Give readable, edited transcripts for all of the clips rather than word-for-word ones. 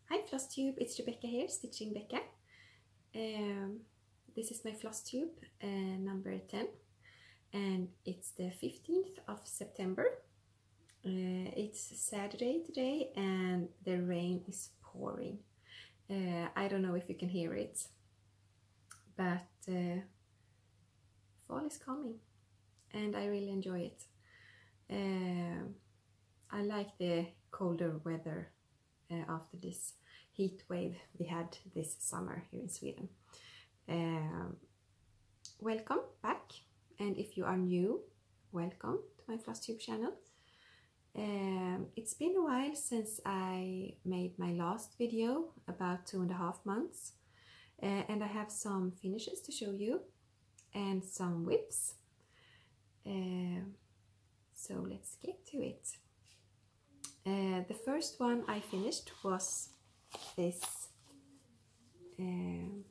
Hi Flosstube, it's Rebecca here, Stitching Becca. This is my Flosstube number 10 and it's the 15th of September. It's Saturday today and the rain is pouring. I don't know if you can hear it, but fall is coming and I really enjoy it. I like the colder weather after this heat wave we had this summer here in Sweden. Welcome back, and if you are new, welcome to my Flosstube channel. It's been a while since I made my last video, about 2.5 months, and I have some finishes to show you and some whips. So let's get to it. The first one I finished was this, the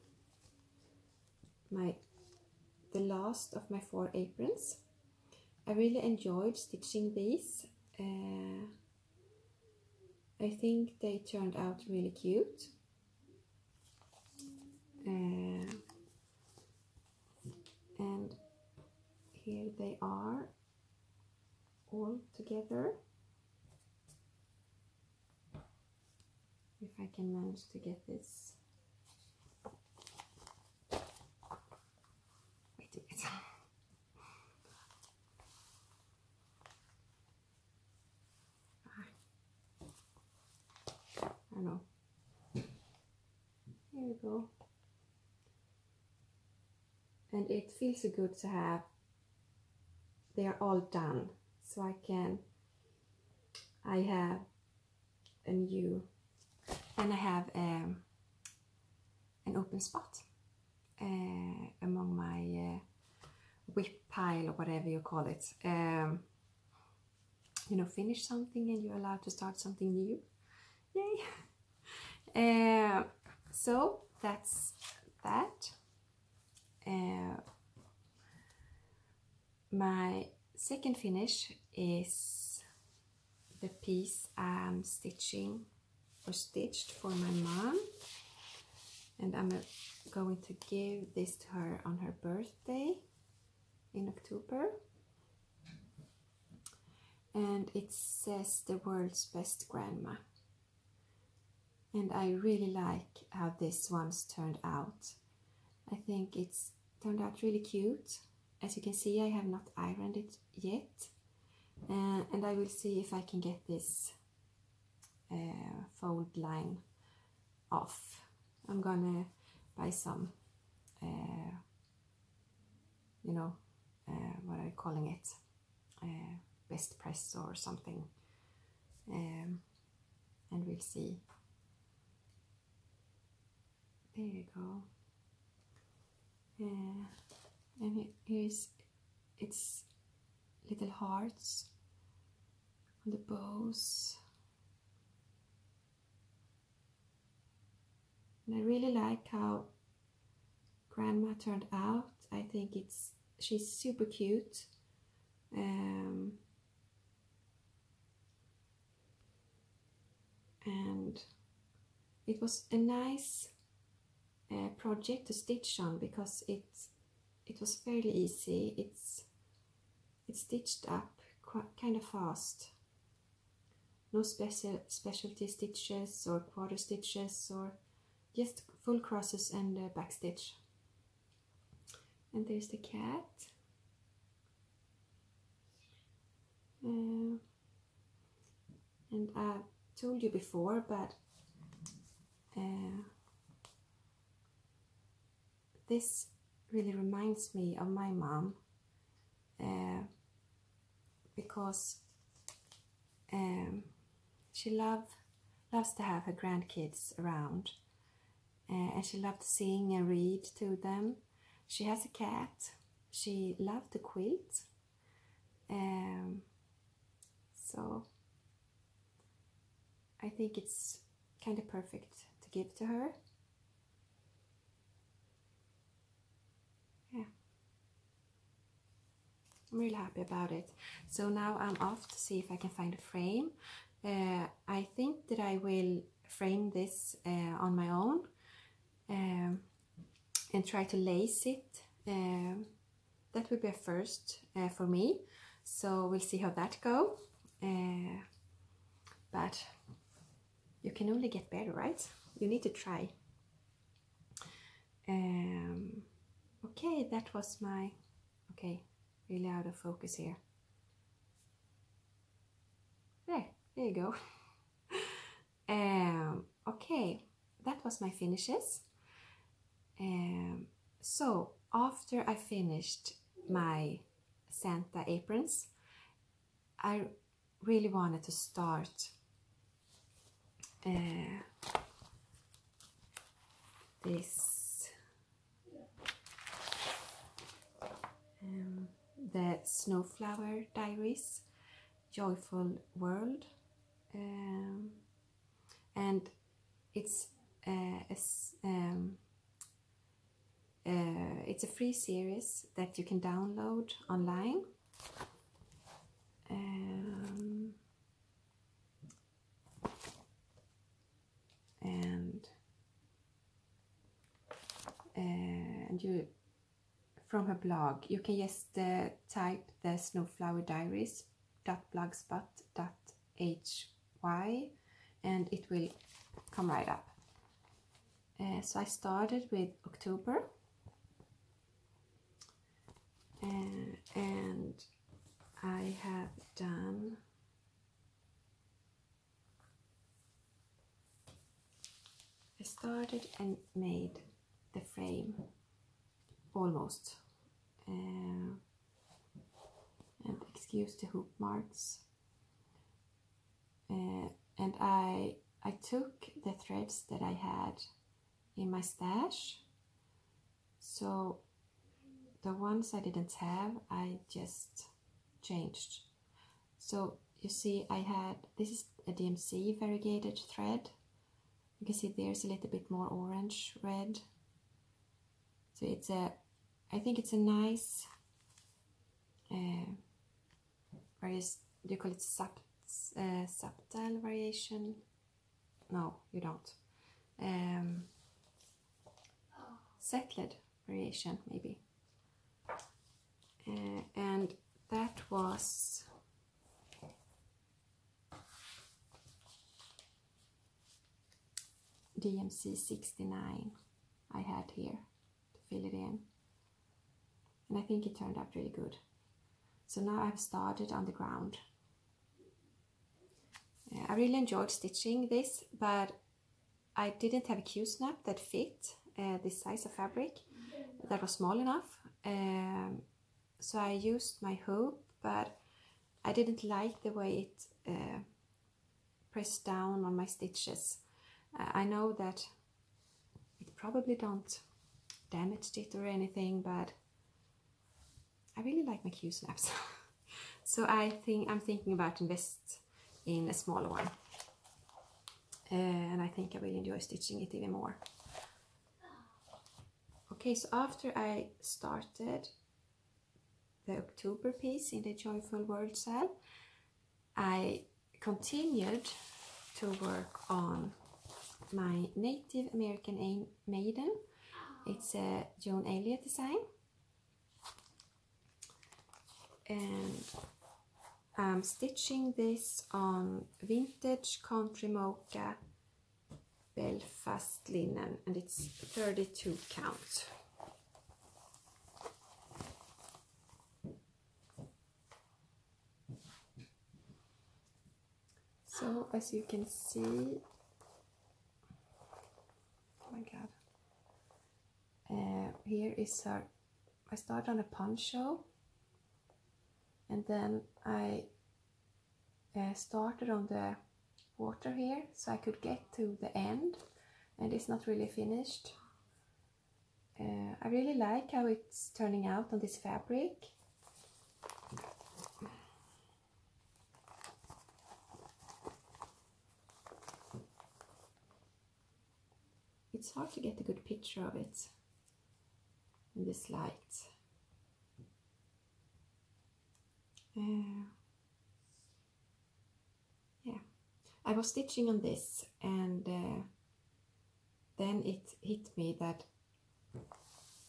last of my 4 aprons. I really enjoyed stitching these. I think they turned out really cute. And here they are all together. If I can manage to get this. Wait a minute. I don't know. Here we go. And it feels so good to have, they are all done. So I have a new, and I have an open spot among my whip pile or whatever you call it. You know, finish something and you're allowed to start something new. Yay! So that's that. My second finish is the piece I'm stitching or stitched for my mom, and I'm going to give this to her on her birthday in October, and it says the world's best grandma, and I really like how this one's turned out. I think it's turned out really cute. As you can see, I have not ironed it yet, and I will see if I can get this fold line off. I'm gonna buy some, you know, what are you calling it? Best press or something, and we'll see. There you go. And here's its little hearts on the bows. And I really like how Grandma turned out. I think she's super cute. And it was a nice project to stitch on because it was fairly easy. It's stitched up kind of fast. No specialty stitches or quarter stitches, or just full crosses and back stitch. And there's the cat. And I've told you before, but this really reminds me of my mom, because she loves to have her grandkids around, and she loved to sing and read to them. She has a cat. She loved to quilt, so I think it's kind of perfect to give to her. Yeah, I'm really happy about it. So now I'm off to see if I can find a frame. I think that I will frame this on my own and try to lace it. That will be a first for me, so we'll see how that goes. But you can only get better, right? You need to try. Okay, that was my, okay, really out of focus here. There you go. Okay, that was my finishes. So after I finished my Santa aprons, I really wanted to start this the Snowflower Diaries Joyful World, and it's a free series that you can download online. And you, from her blog, you can just type the Snowflower Diaries.blogspot.hy and it will come right up. So I started with October, and I have done I started and made the frame almost, and excuse the hoop marks, and I took the threads that I had in my stash, so the ones I didn't have I just changed. So you see, I had, this is a DMC variegated thread. You can see there's a little bit more orange red, so it's a, I think it's a nice various, do you call it subtle variation? No, you don't. Settled variation maybe. And that was DMC 69 I had here to fill it in, and I think it turned out really good. So now I've started on the ground. I really enjoyed stitching this, but I didn't have a Q-snap that fit this size of fabric that was small enough, so I used my hoop, but I didn't like the way it pressed down on my stitches. I know that it probably don't damage it or anything, but I really like my Q-snaps. So I'm thinking about invest in a smaller one, and I think I will enjoy stitching it even more. Okay, so after I started the October piece in the Joyful World cell, I continued to work on my Native American Maiden. It's a Joan Elliott design, and I'm stitching this on vintage country mocha Belfast linen, and it's 32 count. So as you can see, oh my god, here is our, I start on a poncho, and then I started on the water here so I could get to the end, and it's not really finished. I really like how it's turning out on this fabric. It's hard to get a good picture of it in this light. Yeah, I was stitching on this, and hit me that, oh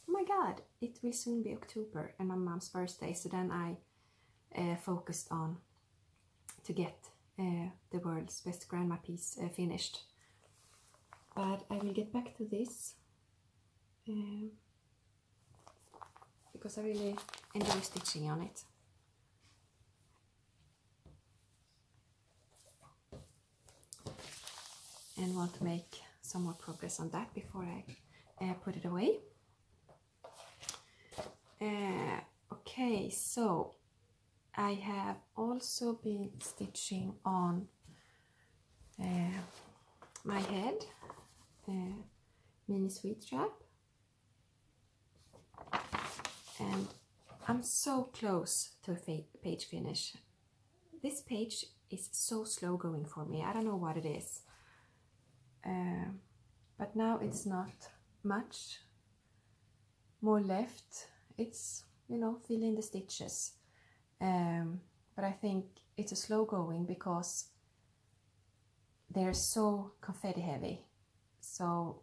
my god, it will soon be October and my mom's birthday. So then I focused on to get the world's best grandma piece finished. But I will get back to this because I really enjoy stitching on it. And want to make some more progress on that before I put it away. Okay, so I have also been stitching on my head mini sweet strap, and I'm so close to a page finish. This page is so slow going for me. I don't know what it is. But now it's not much more left. It's, you know, filling the stitches. But I think it's a slow going because they're so confetti heavy. So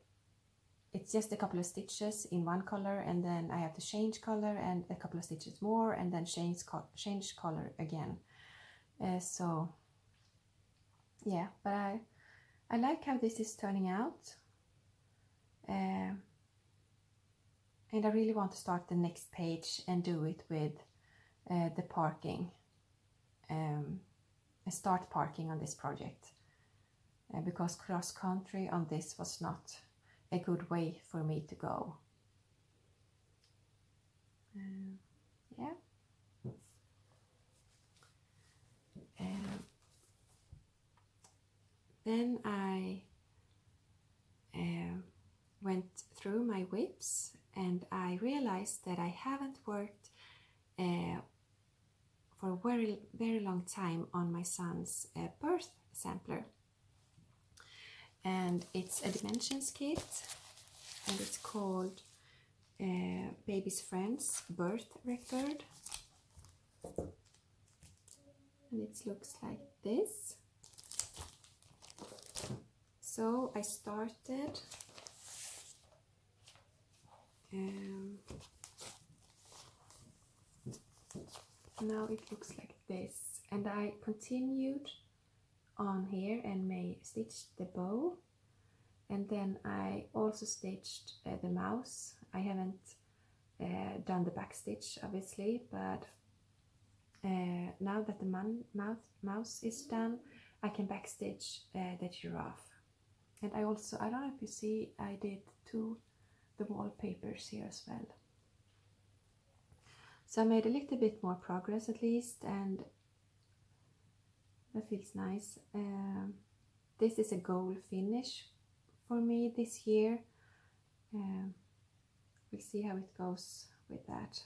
it's just a couple of stitches in one color, and then I have to change color and a couple of stitches more, and then change color again. So yeah, but I like how this is turning out, and I really want to start the next page and do it with the parking, and start parking on this project, because cross country on this was not a good way for me to go. Yeah. Then I went through my whips and I realized that I haven't worked for a very long time on my son's birth sampler. And it's a dimensions kit, and it's called Baby's Friend's Birth Record. And it looks like this. So I started now it looks like this, and I continued on here and stitched the bow, and then I also stitched the mouse. I haven't done the back stitch obviously, but now that the mouse is done, I can back stitch the giraffe. And I also, I don't know if you see, I did the wallpapers here as well. So I made a little bit more progress at least, and that feels nice. This is a goal finish for me this year. We'll see how it goes with that.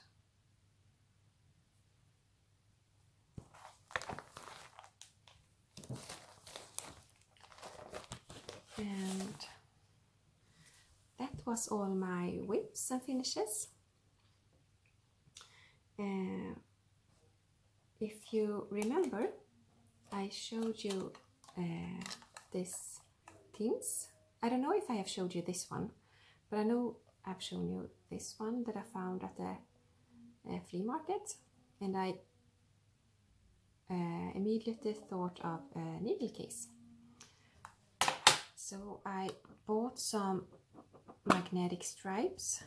And that was all my whips and finishes. If you remember, I showed you this pins. I don't know if I have showed you this one, but I know I've shown you this one that I found at the flea market, and I immediately thought of a needle case. So I bought some magnetic stripes,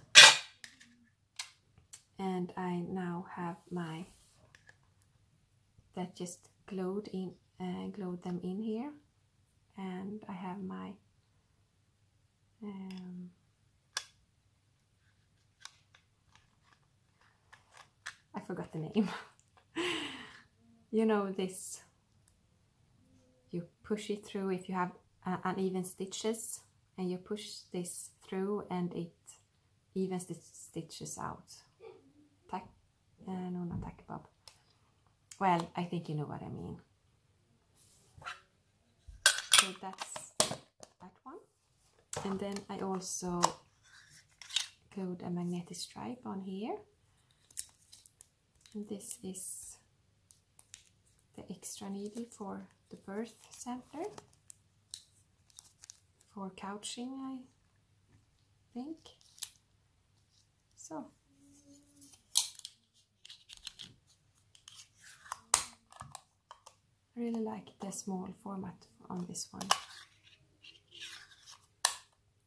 and I now have my, that just glowed them in here, and I have my I forgot the name. You know, this, you push it through if you have uneven stitches, and you push this through and it evens the stitches out. No, not tack bob. Well, I think you know what I mean. So that's that one. And then I also glued a magnetic stripe on here. And this is the extra needle for the birth sampler. For couching, think. So. I really like the small format on this one.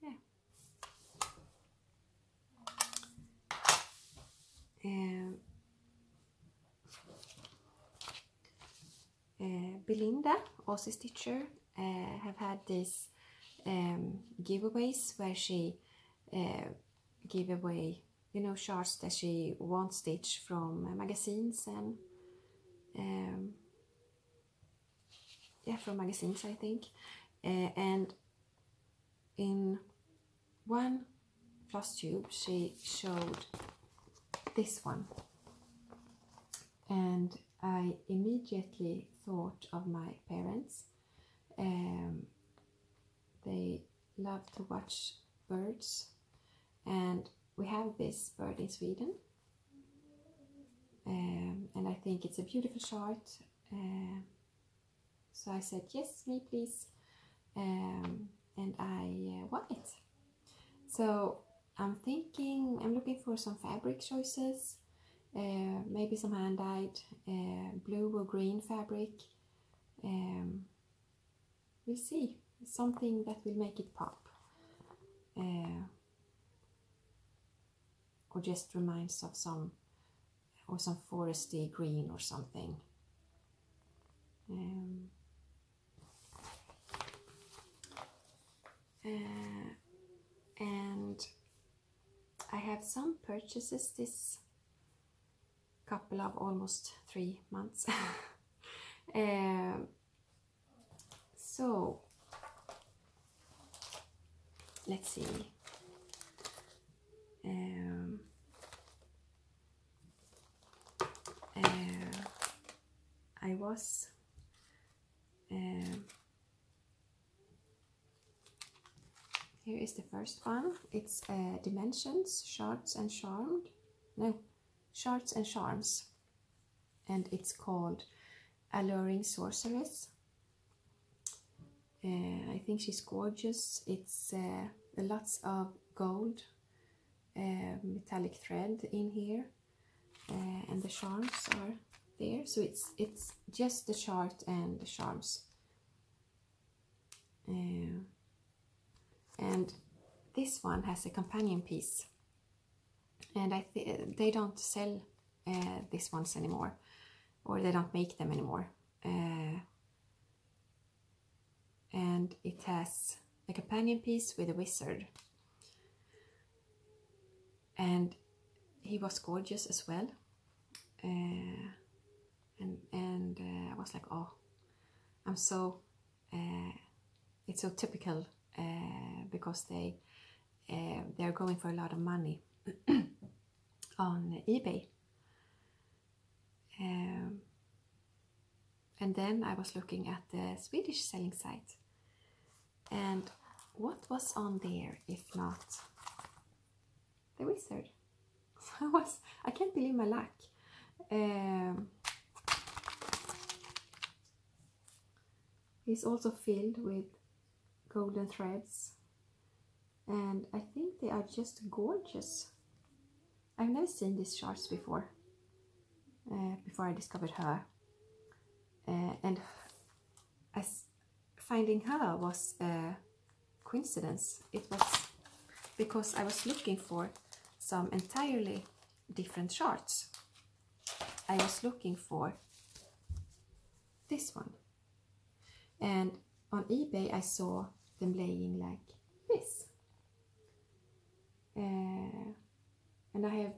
Yeah. Belinda, also stitcher, have had these giveaways where she give away, you know, shirts that she won't stitch from magazines and yeah, from magazines, I think. And in one Flosstube she showed this one, and I immediately thought of my parents. They love to watch birds, and we have this bird in Sweden, and I think it's a beautiful chart. So I said, yes, me please, and I won it. So I'm looking for some fabric choices, maybe some hand-dyed blue or green fabric. We'll see, something that will make it pop, or just reminds of some foresty green or something. And I have some purchases this couple of almost 3 months. So let's see. I was here is the first one. It's Dimensions, Shards and Charmed. No, Shards and Charms. And it's called Alluring Sorceress. I think she's gorgeous. It's lots of gold metallic thread in here, and the charms are there. So it's just the chart and the charms. And this one has a companion piece, and they don't sell these ones anymore, or they don't make them anymore. And it has a companion piece with a wizard, and he was gorgeous as well. And I was like, oh, I'm so it's so typical, because they're going for a lot of money on eBay. And then I was looking at the Swedish selling site, and what was on there if not the wizard? I can't believe my luck. It's also filled with golden threads, and I think they are just gorgeous. I've never seen these charts before I discovered her, and as finding her was a coincidence. It was because I was looking for some entirely different charts. I was looking for this one, and on eBay I saw them laying like this, and I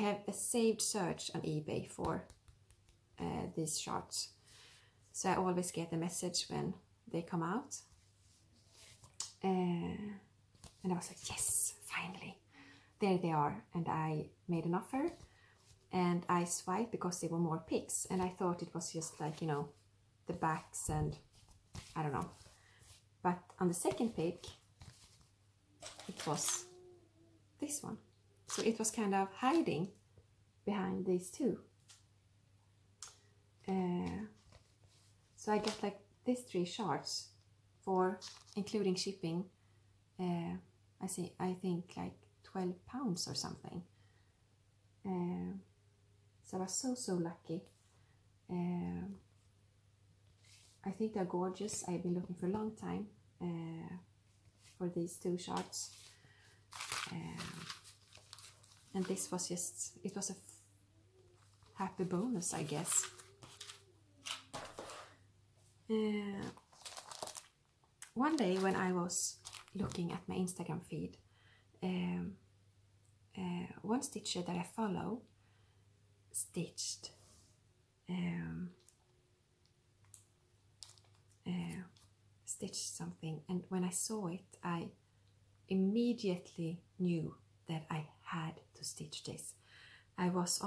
have a saved search on eBay for these charts, so I always get a message when they come out, and I was like, yes, finally, there they are. And I made an offer, and I swiped because there were more pics, and I thought it was just like, you know, the backs and I don't know, but on the second pic it was this one, so it was kind of hiding behind these two. So I got like these 3 charts for, including shipping, I think like 12 pounds or something. So I was so lucky. I think they're gorgeous. I've been looking for a long time for these two shards. And this was just, it was a happy bonus, I guess. One day when I was looking at my Instagram feed, one stitcher that I follow stitched something, and when I saw it, I immediately knew that I had to stitch this. I was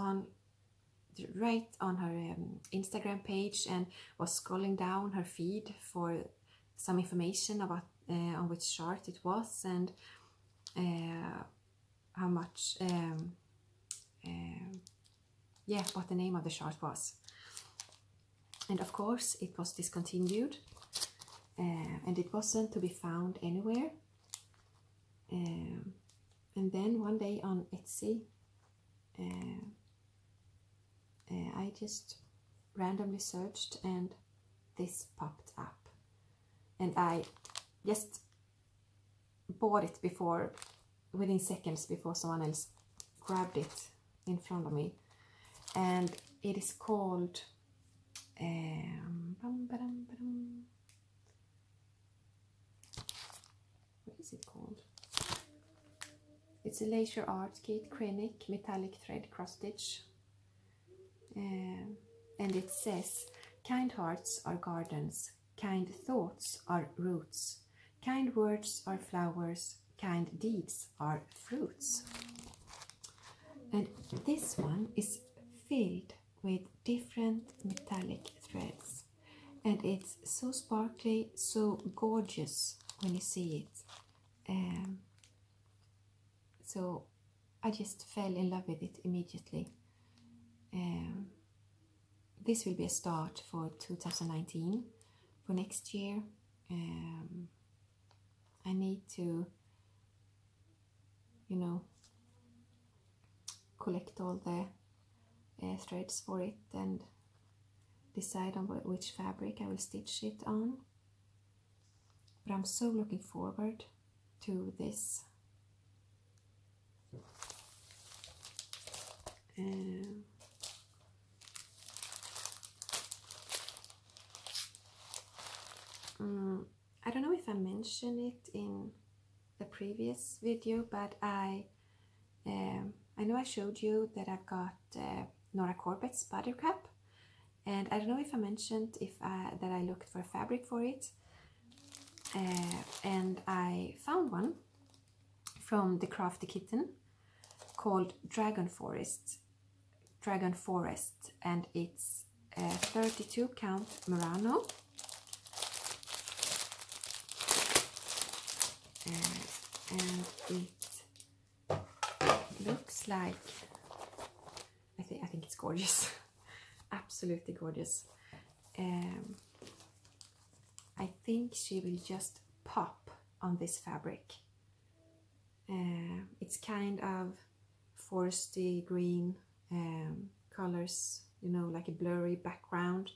right on her Instagram page and was scrolling down her feed for some information about on which chart it was and how much yeah, what the name of the chart was. And of course it was discontinued, and it wasn't to be found anywhere. And then one day on Etsy, I just randomly searched and this popped up, and I just bought it within seconds before someone else grabbed it in front of me. And it is called what is it called? It's a Leisure Art Kit Clinic Metallic Thread Cross Stitch, and it says, kind hearts are gardens, kind thoughts are roots, kind words are flowers, kind deeds are fruits. And this one is filled with different metallic threads, and it's so sparkly, so gorgeous when you see it. So I just fell in love with it immediately. This will be a start for 2019. For next year, I need to, you know, collect all the threads for it and decide on which fabric I will stitch it on. But I'm so looking forward to this. I don't know if I mentioned it in the previous video, but I know I showed you that I've got Nora Corbett's Buttercup, and I don't know if I mentioned that I looked for a fabric for it, and I found one from the Crafty Kitten called Dragon Forest, and it's 32 count Murano, and it looks like, I think it's gorgeous. Absolutely gorgeous. I think she will just pop on this fabric. It's kind of foresty green colors, you know, like a blurry background.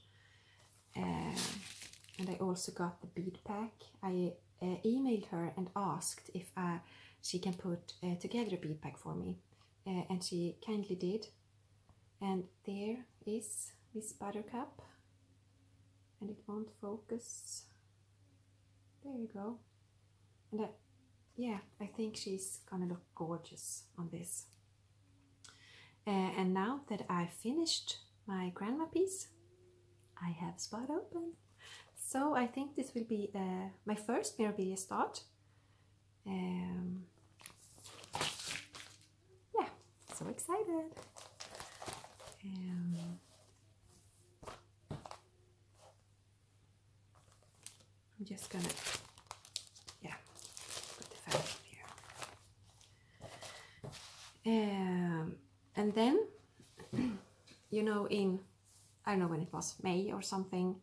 And I also got the bead pack. I emailed her and asked if she can put together a bead pack for me, and she kindly did. And there is this Buttercup, and it won't focus. There you go. And yeah, I think she's gonna look gorgeous on this. And now that I've finished my grandma piece, I have spot open. So I think this will be my first Mirabilia start. Yeah, so excited. I'm just gonna, yeah, put the fabric here. And then, you know, in, I don't know when it was, May or something,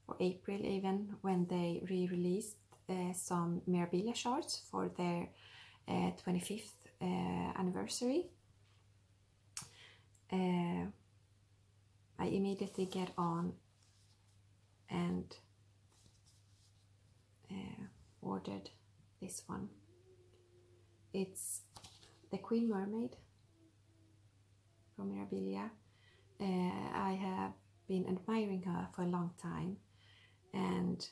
or April even, when they re-released some Mirabilia shorts for their 25th anniversary. I immediately get on and ordered this one. It's the Queen Mermaid from Mirabilia. I have been admiring her for a long time, and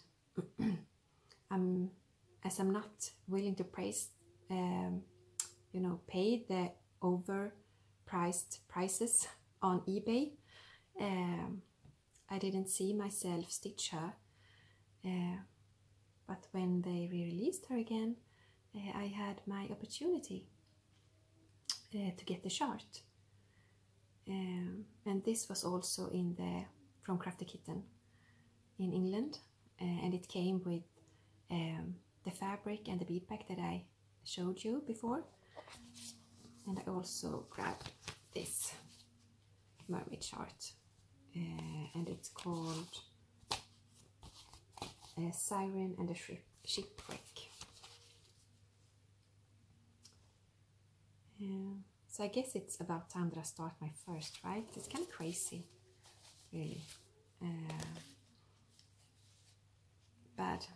as I'm not willing to praise, pay the overpriced prices on eBay, I didn't see myself stitch her. But when they re-released her again, I had my opportunity to get the short. And this was also from Crafter Kitten in England, and it came with the fabric and the bead pack that I showed you before. And I also grabbed this mermaid chart, and it's called Siren and the Shipwreck. So I guess it's about time that I start my first, right? It's kind of crazy, really. But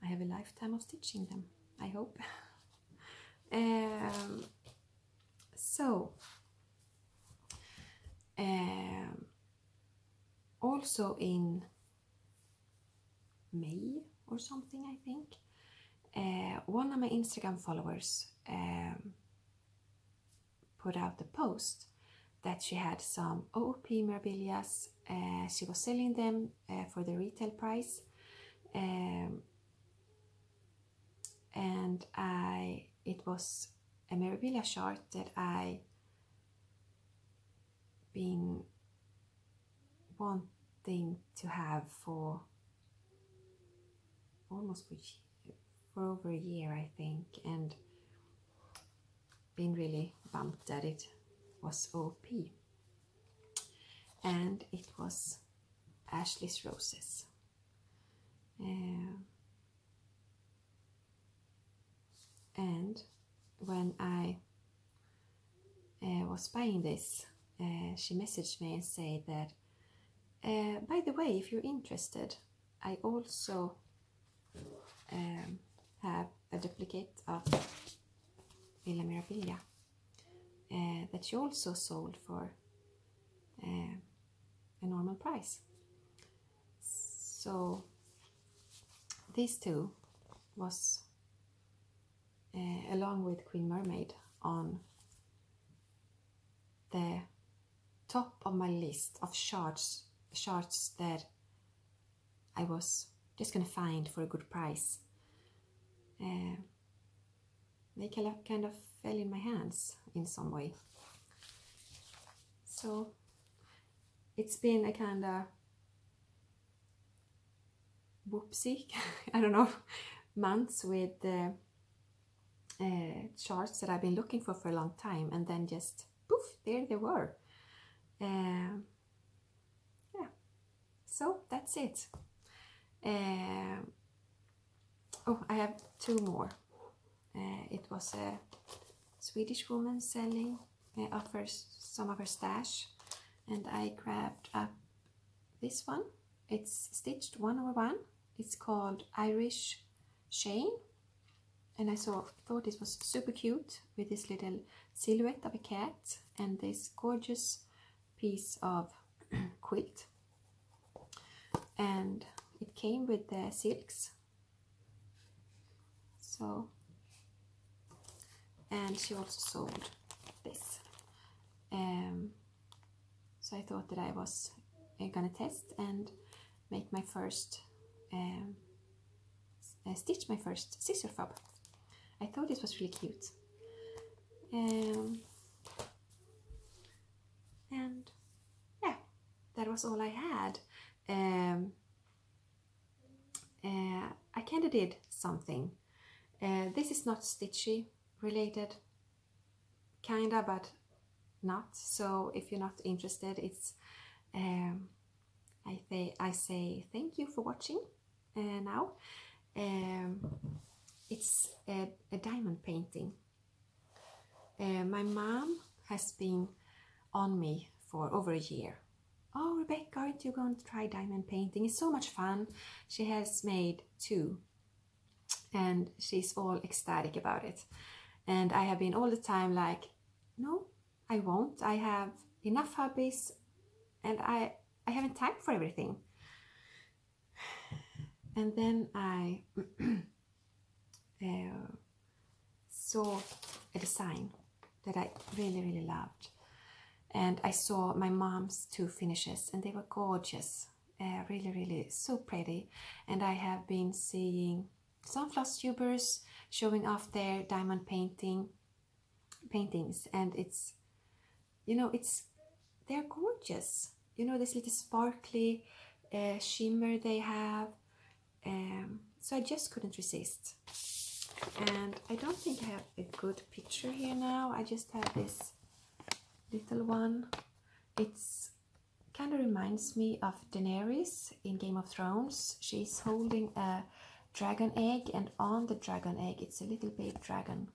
I have a lifetime of stitching them, I hope. Also in May or something, I think, one of my Instagram followers put out a post that she had some OOP Mirabilias. She was selling them for the retail price, and it was a Mirabilia chart that I been wanting to have for almost for over a year, I think, and been really bummed that it was OP. And it was Ashley's Roses. And when I was buying this, she messaged me and said that, by the way, if you're interested, I also have a duplicate of Villa Mirabilia that she also sold for a normal price. So these two was along with Queen Mermaid on the top of my list of charts that I was just gonna find for a good price. They kind of fell in my hands in some way. So it's been a kind of whoopsie, I don't know, months with the charts that I've been looking for a long time, and then just poof, there they were. Yeah, so that's it. Oh, I have two more. It was a Swedish woman selling some of her stash, and I grabbed up this one. It's stitched 1/1. It's called Irish Shane, and I thought it was super cute with this little silhouette of a cat and this gorgeous piece of quilt. And it came with the silks. So, and she also sold this. So I thought that I was gonna test and make my first stitch my first scissor fob. I thought it was really cute. And yeah, that was all I had. I kind of did something. This is not stitchy related, kinda, but not. So if you're not interested, it's I say thank you for watching, now. It's a diamond painting. My mom has been on me for over a year. Oh, Rebecca, aren't you going to try diamond painting? It's so much fun. She has made 2 and she's all ecstatic about it. And I have been all the time like, no, I won't. I have enough hobbies and I haven't time for everything. And then I saw a design that I really, really loved. And I saw my mom's 2 finishes and they were gorgeous. Really, really so pretty. And I have been seeing some Flosstubers showing off their diamond paintings, and it's, you know, they're gorgeous. You know, this little sparkly shimmer they have. So I just couldn't resist. And I don't think I have a good picture here now. I just have this little one. It's kind of reminds me of Daenerys in Game of Thrones. She's holding a dragon egg, and on the dragon egg it's a little baby dragon.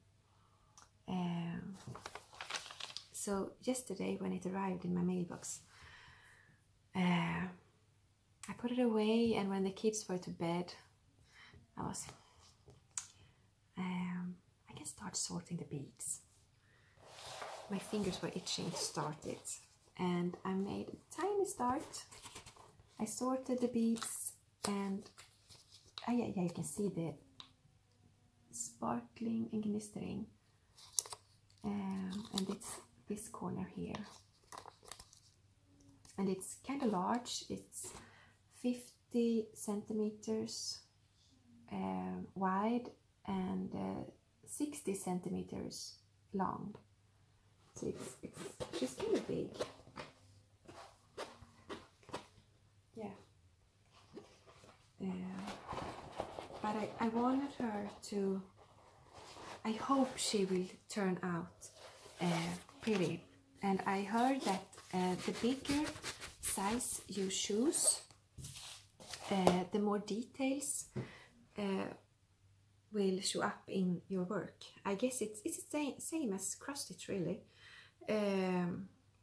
So yesterday when it arrived in my mailbox, I put it away, and when the kids were to bed, I can start sorting the beads. My fingers were itching to start it, and I made a tiny start. I sorted the beads, and yeah, you can see the sparkling and glittering, and it's this corner here, and it's kind of large. It's 50 centimeters wide and 60 centimeters long. So she's kind of big. Yeah. But I wanted her to, I hope she will turn out pretty. And I heard that the bigger size you choose, the more details will show up in your work. I guess it's the same as cross stitch really,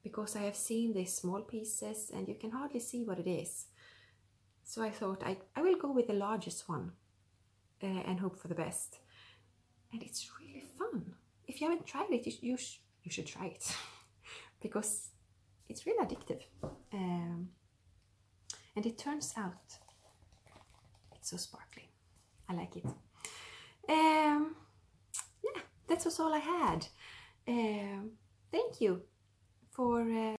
because I have seen these small pieces and you can hardly see what it is. So I thought I will go with the largest one and hope for the best. And it's really fun. If you haven't tried it, you should try it because it's really addictive. And it turns out it's so sparkly. I like it. Yeah, that was all I had. Thank you for